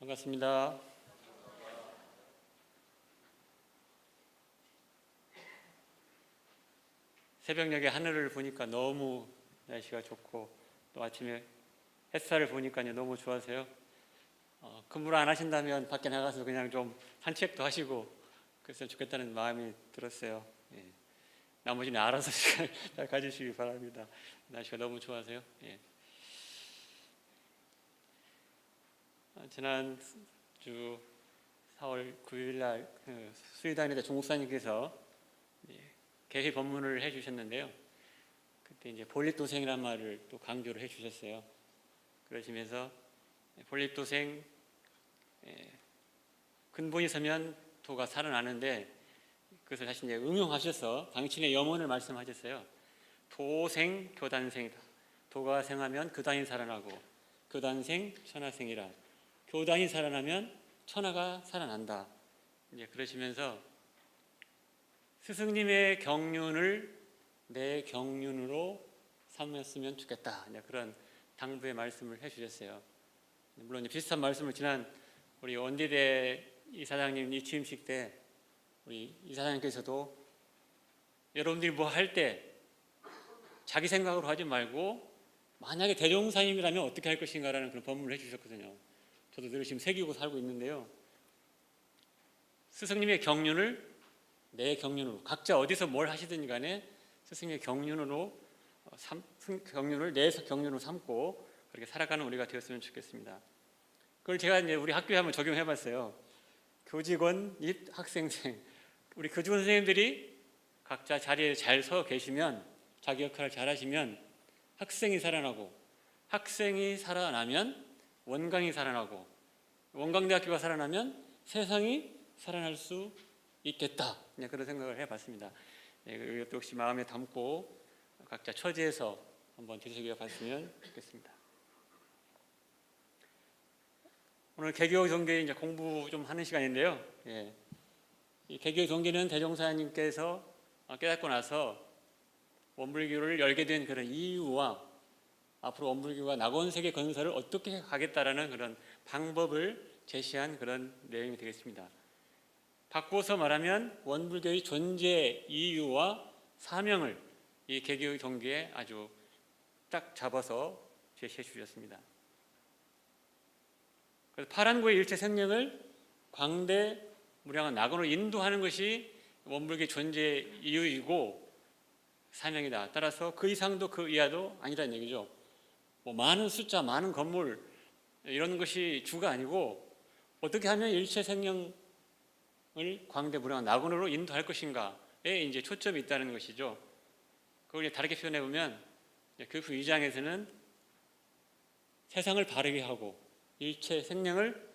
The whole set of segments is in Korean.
반갑습니다. 새벽녘에 하늘을 보니까 너무 날씨가 좋고 또 아침에 햇살을 보니까 너무 좋아서요. 근무를 안 하신다면 밖에 나가서 그냥 좀 산책도 하시고 그랬으면 좋겠다는 마음이 들었어요. 예. 나머지는 알아서 시간 잘 가지시기 바랍니다. 날씨가 너무 좋아서요. 예. 지난주 4월 9일 날 수의단에대 종목사님께서 개회 법문을 해주셨는데요. 그때 이제 본립도생이란 말을 또 강조를 해주셨어요. 그러시면서 본립도생, 근본이 서면 도가 살아나는데 그것을 다시 이제 응용하셔서 당신의 염원을 말씀하셨어요. 도생 교단생이다. 도가 생하면 교단이 살아나고 교단생 천하생이라. 교단이 살아나면 천하가 살아난다. 이제 그러시면서 스승님의 경륜을 내 경륜으로 삼았으면 좋겠다. 그런 당부의 말씀을 해주셨어요. 물론 비슷한 말씀을 지난 우리 원디대 이사장님 이 취임식 때 우리 이사장님께서도 여러분들이 뭐 할 때 자기 생각으로 하지 말고 만약에 대종사님이라면 어떻게 할 것인가라는 그런 법문을 해주셨거든요. 저도 늘 지금 새기고 살고 있는데요. 스승님의 경륜을 내 경륜으로, 각자 어디서 뭘 하시든지 간에 스승님의 경륜으로 경륜을 내 경륜으로 삼고 그렇게 살아가는 우리가 되었으면 좋겠습니다. 그걸 제가 이제 우리 학교에 한번 적용해 봤어요. 교직원, 학생생, 우리 교직원 선생님들이 각자 자리에 잘 서 계시면 자기 역할을 잘 하시면 학생이 살아나고 학생이 살아나면 원광이 살아나고 원광대학교가 살아나면 세상이 살아날 수 있겠다. 그런 생각을 해봤습니다. 이것도 역시 마음에 담고 각자 처지에서 한번 되새겨 봤으면 좋겠습니다. 오늘 개교 동계 이제 공부 좀 하는 시간인데요. 이 개교 동계는 대종사님께서 깨닫고 나서 원불교를 열게 된 그런 이유와 앞으로 원불교가 낙원세계 건설을 어떻게 하겠다라는 그런 방법을 제시한 그런 내용이 되겠습니다. 바꾸어서 말하면 원불교의 존재 이유와 사명을 이 개교 동기에 아주 딱 잡아서 제시해 주셨습니다. 그래서 파란구의 일체 생명을 광대 무량한 낙원으로 인도하는 것이 원불교의 존재 이유이고 사명이다. 따라서 그 이상도 그 이하도 아니라는 얘기죠. 뭐 많은 숫자, 많은 건물 이런 것이 주가 아니고 어떻게 하면 일체 생명 을 광대무량한 낙원으로 인도할 것인가에 이제 초점이 있다는 것이죠. 그걸 다르게 표현해 보면 그 2장에서는 세상을 바르게 하고 일체 생명을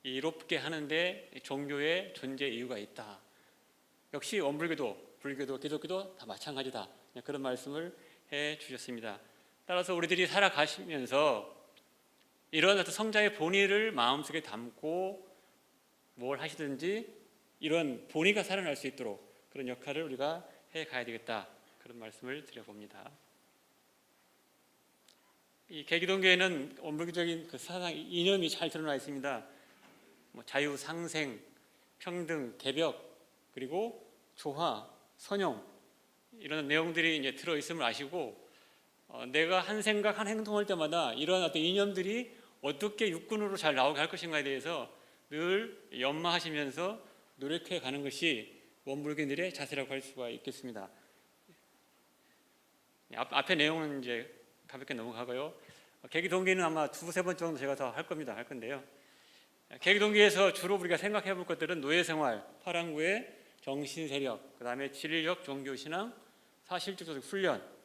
이롭게 하는데 종교의 존재 이유가 있다. 역시 원불교도, 불교도, 기독교도 다 마찬가지다. 그런 말씀을 해 주셨습니다. 따라서 우리들이 살아가시면서 이런 어떤 성자의 본의를 마음속에 담고 뭘 하시든지 이런 본의가 살아날 수 있도록 그런 역할을 우리가 해가야 되겠다. 그런 말씀을 드려봅니다. 이 개기동교에는 원불교적인 그 사상 이념이 잘 드러나 있습니다. 자유, 상생, 평등, 개벽, 그리고 조화, 선용 이런 내용들이 이제 들어 있음을 아시고 내가 한 생각, 한 행동할 때마다 이런 어떤 이념들이 어떻게 육군으로 잘 나오게 할 것인가에 대해서 늘 연마하시면서 노력해 가는 것이 원불교인들의 자세라고 할 수가 있겠습니다. 앞에 내용은 이제 가볍게 넘어가고요. 개기동기는 아마 2-3번 정도 제가 더 할 건데요. 개기동기에서 주로 우리가 생각해 볼 것들은 노예생활, 파랑구의 정신세력, 그 다음에 진리적 종교신앙, 사실적 훈련,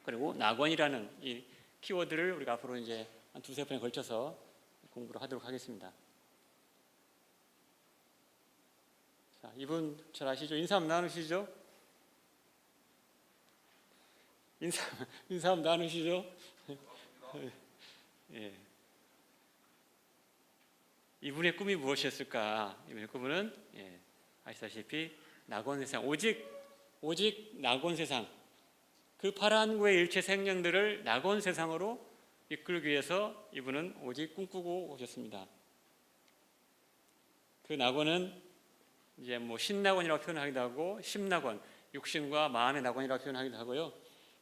그리고 낙원이라는 이 키워드를 우리가 앞으로 이제 한 2-3번에 걸쳐서 공부를 하도록 하겠습니다. 자, 이분 잘 아시죠? 인사 한번 나누시죠? 인사 한번 나누시죠? 예. 이분의 꿈이 무엇이었을까? 이분의 꿈은 아시다시피 낙원세상, 오직 낙원세상, 그 파란구의 일체 생명들을 낙원세상으로 이끌기 위해서 이분은 오직 꿈꾸고 오셨습니다. 그 낙원은 이제 뭐 신낙원이라고 표현하기도 하고 심낙원, 육신과 마음의 낙원이라고 표현하기도 하고요.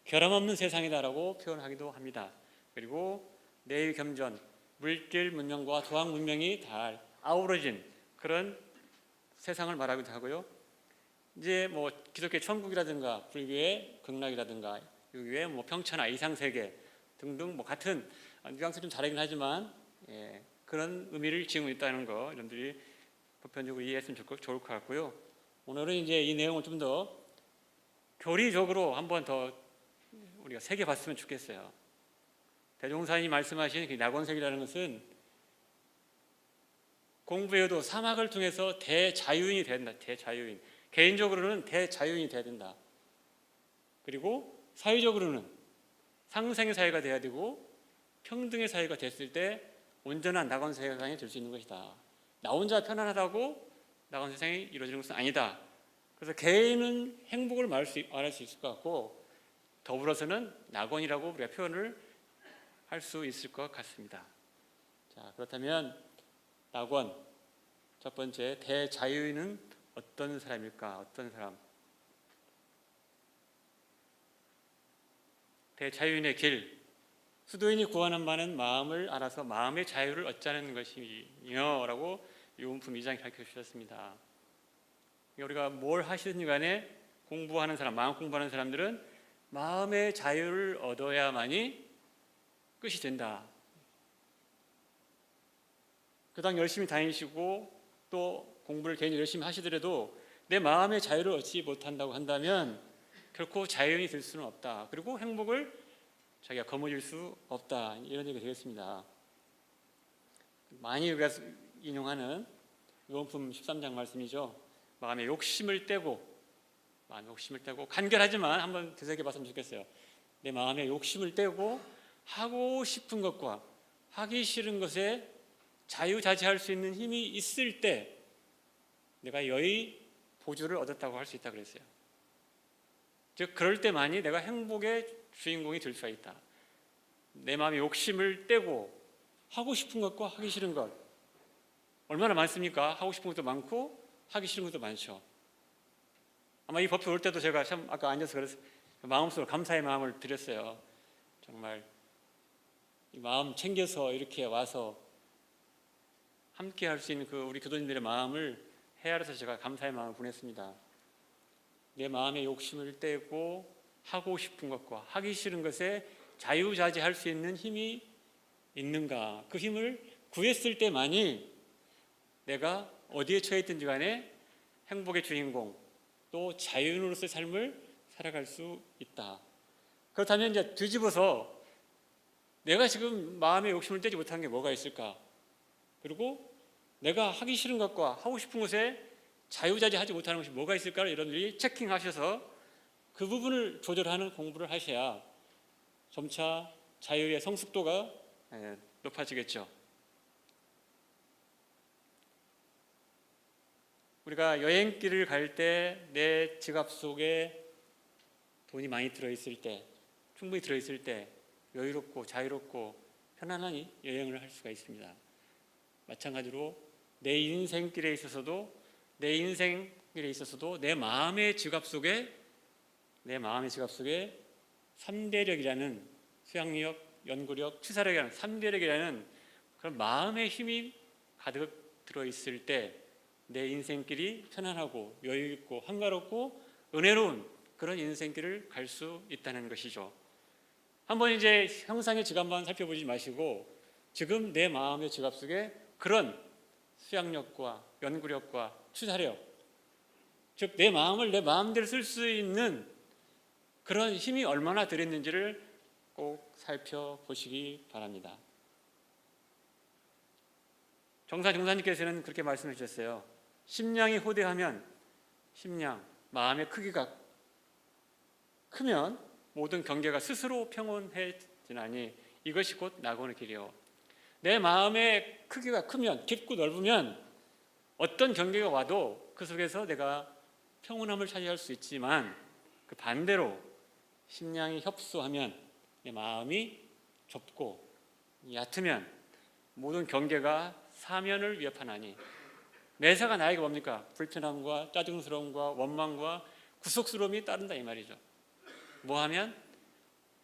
결함 없는 세상이다라고 표현하기도 합니다. 그리고 내일 겸전, 물질 문명과 도학 문명이 다 아우러진 그런 세상을 말하기도 하고요. 이제 뭐 기독교의 천국이라든가 불교의 극락이라든가 유교의 뭐 평천하 이상세계 등등 뭐 같은 뉘앙스 좀 다르긴 하지만 그런 의미를 지니고 있다는 거 여러분들이 보편적으로 이해했으면 좋을 것 같고요. 오늘은 이제 이 내용을 좀 더 교리적으로 한번 더 우리가 새겨봤으면 좋겠어요. 대종사님이 말씀하신 그 낙원세계라는 것은 공부해도 사막을 통해서 대자유인이 돼야 된다. 대자유인. 개인적으로는 대자유인이 돼야 된다. 그리고 사회적으로는 상생의 사회가 돼야 되고 평등의 사회가 됐을 때 온전한 낙원 세상이 될 수 있는 것이다. 나 혼자 편안하다고 낙원 세상이 이루어지는 것은 아니다. 그래서 개인은 행복을 말할 수 있을 것 같고 더불어서는 낙원이라고 우리가 표현을 할 수 있을 것 같습니다. 자, 그렇다면 낙원 첫 번째 대자유인은 어떤 사람일까? 어떤 사람? 대자유인의 길. 수도인이 구하는 바는 마음을 알아서 마음의 자유를 얻자는 것이며 라고 요원품 2장 가르쳐 주셨습니다. 우리가 뭘 하시든지 간에 공부하는 사람, 마음 공부하는 사람들은 마음의 자유를 얻어야만이 끝이 된다. 교당 열심히 다니시고 또 공부를 개인적으로 열심히 하시더라도 내 마음의 자유를 얻지 못한다고 한다면 결코 자유인이 될 수는 없다. 그리고 행복을 자기가 거머쥘 수 없다. 이런 얘기가 되겠습니다. 많이 우리가 인용하는 요한복음 13장 말씀이죠. 마음의 욕심을 떼고 간결하지만 한번 되새겨 봤으면 좋겠어요. 내 마음의 욕심을 떼고 하고 싶은 것과 하기 싫은 것에 자유자재할 수 있는 힘이 있을 때 내가 여의 보주를 얻었다고 할 수 있다 그랬어요. 즉 그럴 때만이 내가 행복의 주인공이 될 수가 있다. 내 마음의 욕심을 떼고 하고 싶은 것과 하기 싫은 것 얼마나 많습니까? 하고 싶은 것도 많고 하기 싫은 것도 많죠. 아마 이 법회 올 때도 제가 참 아까 앉아서 그래서 마음속으로 감사의 마음을 드렸어요. 정말 이 마음 챙겨서 이렇게 와서 함께 할 수 있는 그 우리 교도님들의 마음을 헤아려서 제가 감사의 마음을 보냈습니다. 내 마음의 욕심을 떼고 하고 싶은 것과 하기 싫은 것에 자유자재할 수 있는 힘이 있는가? 그 힘을 구했을 때만이 내가 어디에 처해 있든지 간에 행복의 주인공 또 자유인으로서의 삶을 살아갈 수 있다. 그렇다면 이제 뒤집어서 내가 지금 마음의 욕심을 떼지 못한 게 뭐가 있을까? 그리고 내가 하기 싫은 것과 하고 싶은 것에 자유자재하지 못하는 것이 뭐가 있을까를 여러분들이 체킹하셔서 그 부분을 조절하는 공부를 하셔야 점차 자유의 성숙도가 높아지겠죠. 우리가 여행길을 갈 때 내 지갑 속에 돈이 많이 들어있을 때, 충분히 들어있을 때 여유롭고 자유롭고 편안한 여행을 할 수가 있습니다. 마찬가지로 내 인생길에 있어서도 내 마음의 지갑 속에 3대력이라는 수양력, 연구력, 취사력이라는 3대력이라는 그런 마음의 힘이 가득 들어있을 때 내 인생길이 편안하고 여유있고 한가롭고 은혜로운 그런 인생길을 갈 수 있다는 것이죠. 한번 이제 형상의 지갑만 살펴보지 마시고 지금 내 마음의 지갑 속에 그런 수양력과 연구력과 취사력, 즉 내 마음을 내 마음대로 쓸 수 있는 그런 힘이 얼마나 들어있는지를 꼭 살펴보시기 바랍니다. 정사님께서는 그렇게 말씀해 주셨어요. 심량이 호대하면 마음의 크기가 크면 모든 경계가 스스로 평온해지나니 이것이 곧 낙원의 길이요. 내 마음의 크기가 크면 깊고 넓으면 어떤 경계가 와도 그 속에서 내가 평온함을 차지할 수 있지만 그 반대로 심량이 협소하면 내 마음이 좁고 얕으면 모든 경계가 사면을 위협하나니. 매사가 나에게 뭡니까? 불편함과 짜증스러움과 원망과 구속스러움이 따른다 이 말이죠. 뭐하면?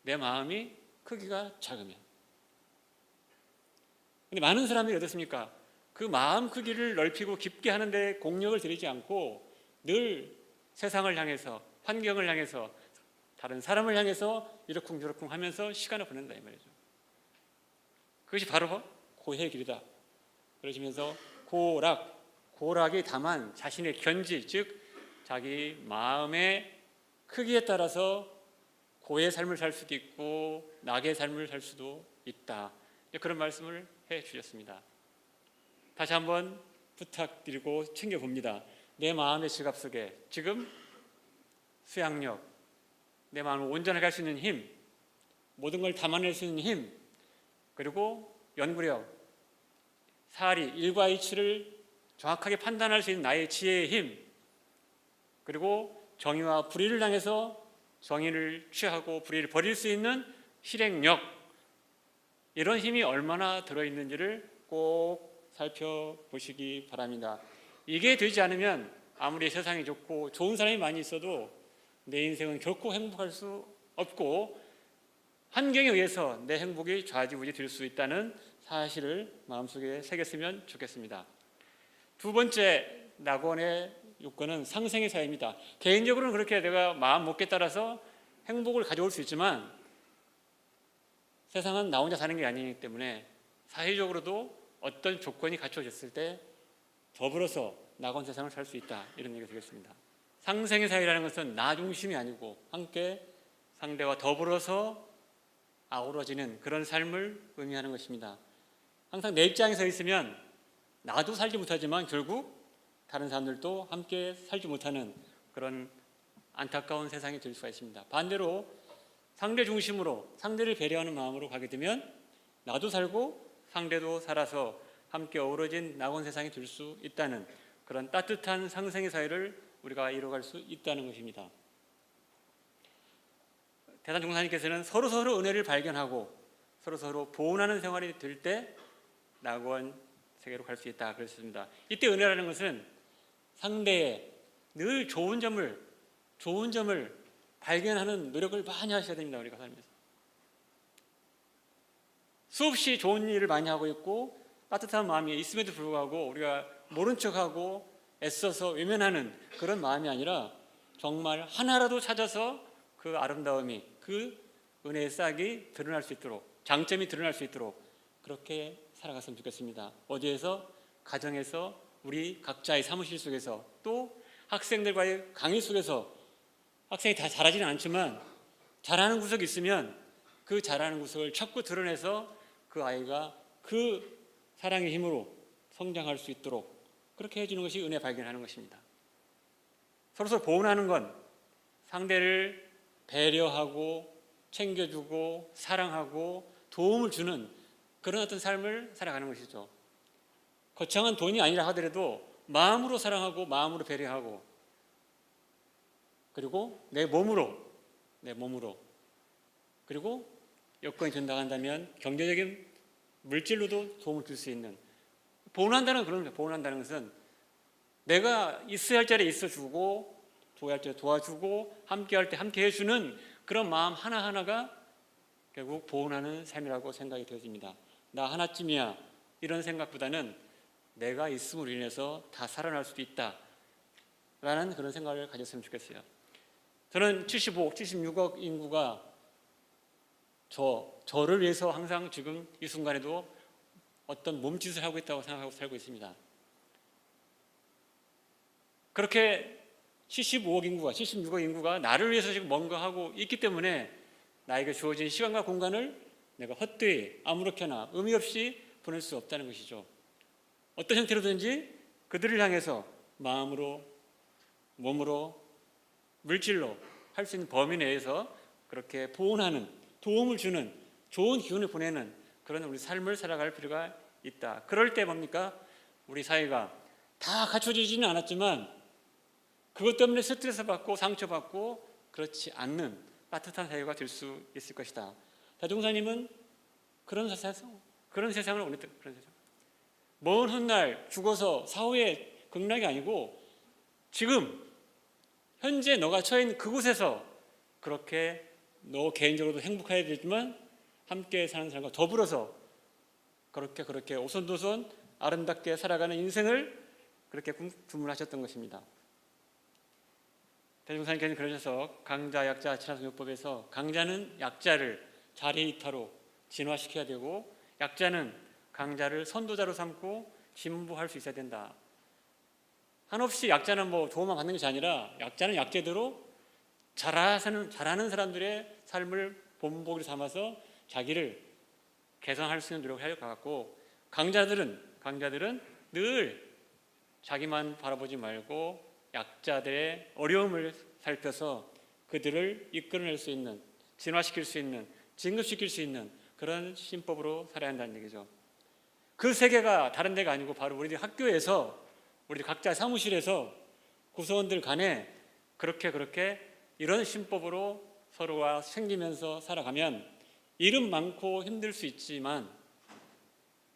내 마음이 크기가 작으면. 근데 많은 사람들이 어떻습니까? 그 마음 크기를 넓히고 깊게 하는데 공력을 들이지 않고 늘 세상을 향해서, 환경을 향해서, 다른 사람을 향해서 이러쿵저러쿵 하면서 시간을 보낸다 이 말이죠. 그것이 바로 고해의 길이다. 그러시면서 고락이 다만 자신의 견지, 즉 자기 마음의 크기에 따라서 고의 삶을 살 수도 있고 낙의 삶을 살 수도 있다. 그런 말씀을 해 주셨습니다. 다시 한번 부탁드리고 챙겨봅니다. 내 마음의 지갑 속에 지금 수양력, 내 마음을 온전하게 할 수 있는 힘, 모든 걸 담아낼 수 있는 힘, 그리고 연구력, 사리, 일과 이치를 정확하게 판단할 수 있는 나의 지혜의 힘, 그리고 정의와 불의를 향해서 정의를 취하고 불의를 버릴 수 있는 실행력, 이런 힘이 얼마나 들어있는지를 꼭 살펴보시기 바랍니다. 이게 되지 않으면 아무리 세상이 좋고 좋은 사람이 많이 있어도 내 인생은 결코 행복할 수 없고 환경에 의해서 내 행복이 좌지우지 될 수 있다는 사실을 마음속에 새겼으면 좋겠습니다. 두 번째 낙원의 요건은 상생의 사회입니다. 개인적으로는 그렇게 내가 마음 먹기에 따라서 행복을 가져올 수 있지만 세상은 나 혼자 사는 게 아니기 때문에 사회적으로도 어떤 조건이 갖춰졌을 때 더불어서 낙원 세상을 살 수 있다, 이런 얘기가 되겠습니다. 상생의 사회라는 것은 나 중심이 아니고 함께 상대와 더불어서 아우러지는 그런 삶을 의미하는 것입니다. 항상 내 입장에 서 있으면 나도 살지 못하지만 결국 다른 사람들도 함께 살지 못하는 그런 안타까운 세상이 될 수가 있습니다. 반대로 상대 중심으로 상대를 배려하는 마음으로 가게 되면 나도 살고 상대도 살아서 함께 어우러진 낙원 세상이 될 수 있다는 그런 따뜻한 상생의 사회를 우리가 이뤄갈 수 있다는 것입니다. 대단 종사님께서는 서로 은혜를 발견하고 서로 보온하는 생활이 될 때 낙원 세계로 갈 수 있다 그랬습니다. 이때 은혜라는 것은 상대의 늘 좋은 점을 발견하는 노력을 많이 하셔야 됩니다. 우리가 살면서 수없이 좋은 일을 많이 하고 있고 따뜻한 마음이 있음에도 불구하고 우리가 모른 척하고 애써서 외면하는 그런 마음이 아니라 정말 하나라도 찾아서 그 아름다움이, 그 은혜의 싹이 드러날 수 있도록, 장점이 드러날 수 있도록 그렇게 살아갔으면 좋겠습니다. 어디에서? 가정에서, 우리 각자의 사무실 속에서, 또 학생들과의 강의 속에서. 학생이 다 잘하지는 않지만 잘하는 구석이 있으면 그 잘하는 구석을 자꾸 드러내서 그 아이가 그 사랑의 힘으로 성장할 수 있도록 그렇게 해주는 것이 은혜 발견하는 것입니다. 서로 보온하는 건 상대를 배려하고 챙겨주고 사랑하고 도움을 주는 그런 어떤 삶을 살아가는 것이죠. 거창한 돈이 아니라 하더라도 마음으로 사랑하고 마음으로 배려하고 그리고 내 몸으로 그리고 여건이 된다고 경제적인 물질로도 도움을 줄 수 있는 보온한다는 그런 거예요. 보온한다는 것은 내가 있어야 할 자리에 있어주고 도와야 할 자리에 도와주고 함께할 때 함께 해주는 그런 마음 하나하나가 결국 보온하는 삶이라고 생각이 되어집니다. 나 하나쯤이야 이런 생각보다는 내가 있음으로 인해서 다 살아날 수도 있다라는 그런 생각을 가졌으면 좋겠어요. 저는 75억, 76억 인구가 저를 위해서 항상 지금 이 순간에도 어떤 몸짓을 하고 있다고 생각하고 살고 있습니다. 그렇게 75억 인구가, 76억 인구가 나를 위해서 지금 뭔가 하고 있기 때문에 나에게 주어진 시간과 공간을 내가 헛되이 아무렇게나 의미 없이 보낼 수 없다는 것이죠. 어떤 형태로든지 그들을 향해서 마음으로, 몸으로, 물질로 할 수 있는 범위 내에서 그렇게 보온하는, 도움을 주는, 좋은 기운을 보내는 그런 우리 삶을 살아갈 필요가 있다. 그럴 때 뭡니까? 우리 사회가 다 갖춰지지는 않았지만 그것 때문에 스트레스 받고 상처받고 그렇지 않는 따뜻한 사회가 될 수 있을 것이다. 대종사님은 그런 그런 세상을 원했던 그런 세상. 먼 훗날 죽어서 사후에 극락이 아니고 지금 현재 너가 처해 있는 그곳에서 그렇게 너 개인적으로도 행복해야 되지만 함께 사는 사람과 더불어서 그렇게 오손도손 아름답게 살아가는 인생을 그렇게 주문하셨던 것입니다. 대종사님께서는 그러셔서 강자, 약자, 친화성용법에서 강자는 약자를 자리이타로 진화시켜야 되고 약자는 강자를 선도자로 삼고 진보할 수 있어야 된다. 한없이 약자는 뭐 도움만 받는 것이 아니라 약자는 약자대로 잘하는 사람들의 삶을 본보기로 삼아서 자기를 개선할 수 있는 노력을 해야 할 것 같고 강자들은 늘 자기만 바라보지 말고 약자들의 어려움을 살펴서 그들을 이끌어낼 수 있는, 진화시킬 수 있는, 진급시킬 수 있는 그런 신법으로 살아야 한다는 얘기죠. 그 세계가 다른 데가 아니고 바로 우리들 학교에서 우리 각자 사무실에서 구성원들 간에 그렇게 이런 신법으로 서로가 챙기면서 살아가면 일은 많고 힘들 수 있지만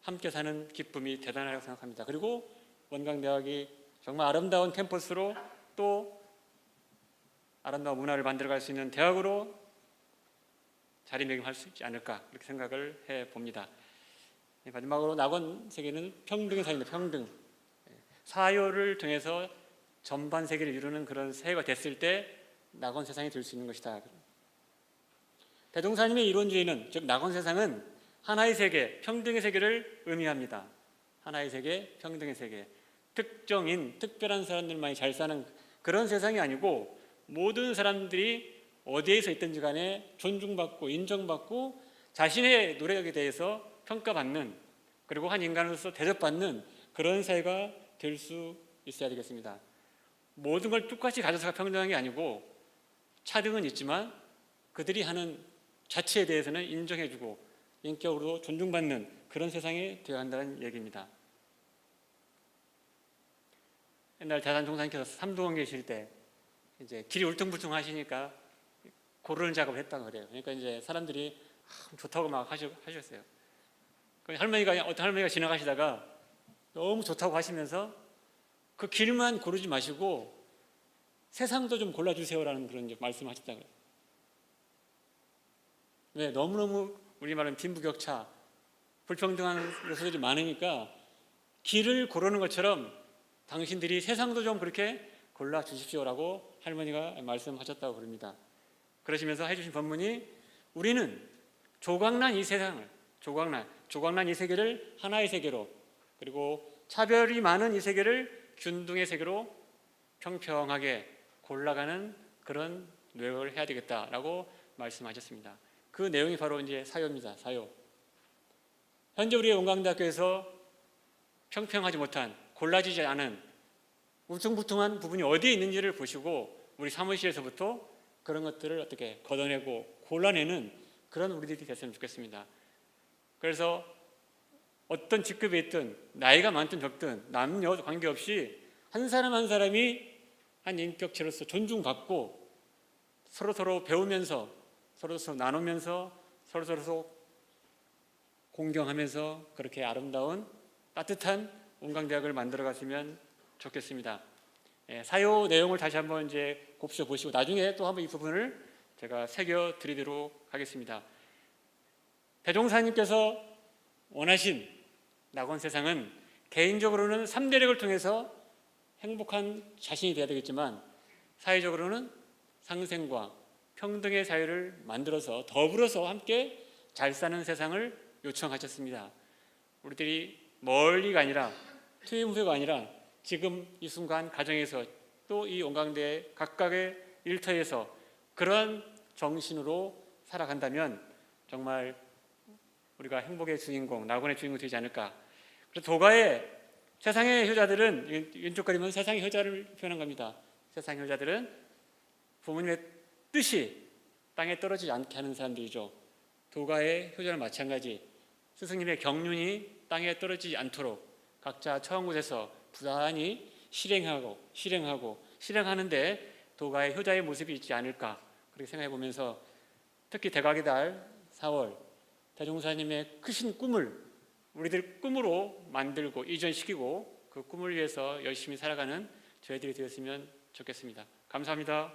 함께 사는 기쁨이 대단하다고 생각합니다. 그리고 원광대학이 정말 아름다운 캠퍼스로 또 아름다운 문화를 만들어갈 수 있는 대학으로 자리매김할 수 있지 않을까 그렇게 생각을 해봅니다. 마지막으로 낙원 세계는 평등의 사회입니다. 평등. 사요를 통해서 전반 세계를 이루는 그런 사회가 됐을 때 낙원 세상이 될 수 있는 것이다. 대종사님의 이론주의는 즉 낙원 세상은 하나의 세계, 평등의 세계를 의미합니다. 하나의 세계, 평등의 세계. 특정인, 특별한 사람들만이 잘 사는 그런 세상이 아니고 모든 사람들이 어디에서 있든지 간에 존중받고 인정받고 자신의 노력에 대해서 평가받는 그리고 한 인간으로서 대접받는 그런 사회가 될 수 있어야 되겠습니다. 모든 걸 똑같이 가져서가 평등한 게 아니고 차등은 있지만 그들이 하는 자체에 대해서는 인정해주고 인격으로 존중받는 그런 세상이 되어야 한다는 얘기입니다. 옛날 대산종사님께서 삼도원 계실 때 이제 길이 울퉁불퉁 하시니까 고르는 작업을 했다고 그래요. 그러니까 이제 사람들이 좋다고 막 하셨어요. 어떤 할머니가 지나가시다가 너무 좋다고 하시면서 그 길만 고르지 마시고 세상도 좀 골라주세요라는 그런 말씀을 하셨다고 그래요. 왜? 너무너무 우리말은 빈부격차, 불평등한 요소들이 많으니까 길을 고르는 것처럼 당신들이 세상도 좀 그렇게 골라주십시오라고 할머니가 말씀하셨다고 그럽니다. 그러시면서 해주신 법문이 우리는 조각난 이 세상을 조각난 이 세계를 하나의 세계로 그리고 차별이 많은 이 세계를 균등의 세계로 평평하게 골라가는 그런 노력을 해야 되겠다라고 말씀하셨습니다. 그 내용이 바로 이제 사요입니다. 사요. 현재 우리의 원광대학교에서 평평하지 못한 골라지지 않은 울퉁불퉁한 부분이 어디에 있는지를 보시고 우리 사무실에서부터 그런 것들을 어떻게 걷어내고 골라내는 그런 우리들이 됐으면 좋겠습니다. 그래서 어떤 직급에 있든 나이가 많든 적든 남녀 관계없이 한 사람 한 사람이 한 인격체로서 존중받고 서로 배우면서 서로 나누면서 서로 공경하면서 그렇게 아름다운 따뜻한 원광대학을 만들어 갔으면 좋겠습니다. 사요 내용을 다시 한번 이제 곱씹어 보시고 나중에 또 한번 이 부분을 제가 새겨 드리도록 하겠습니다. 대종사님께서 원하신 낙원 세상은 개인적으로는 3대력을 통해서 행복한 자신이 되어야 되겠지만 사회적으로는 상생과 평등의 사회를 만들어서 더불어서 함께 잘 사는 세상을 요청하셨습니다. 우리들이 멀리가 아니라 퇴임 후가 아니라 지금 이 순간 가정에서 또 이 원광대 각각의 일터에서 그런 정신으로 살아간다면 정말 우리가 행복의 주인공, 낙원의 주인공이 되지 않을까. 그래서 도가의 세상의 효자들은 왼쪽거리면 세상의 효자를 표현한 겁니다. 세상의 효자들은 부모님의 뜻이 땅에 떨어지지 않게 하는 사람들이죠. 도가의 효자는 마찬가지. 스승님의 경륜이 땅에 떨어지지 않도록 각자 처한 곳에서 부단히 실행하는데 도가의 효자의 모습이 있지 않을까 그렇게 생각해 보면서 특히 대각의 달 4월 대종사님의 크신 꿈을 우리들 꿈으로 만들고 이전시키고 그 꿈을 위해서 열심히 살아가는 저희들이 되었으면 좋겠습니다. 감사합니다.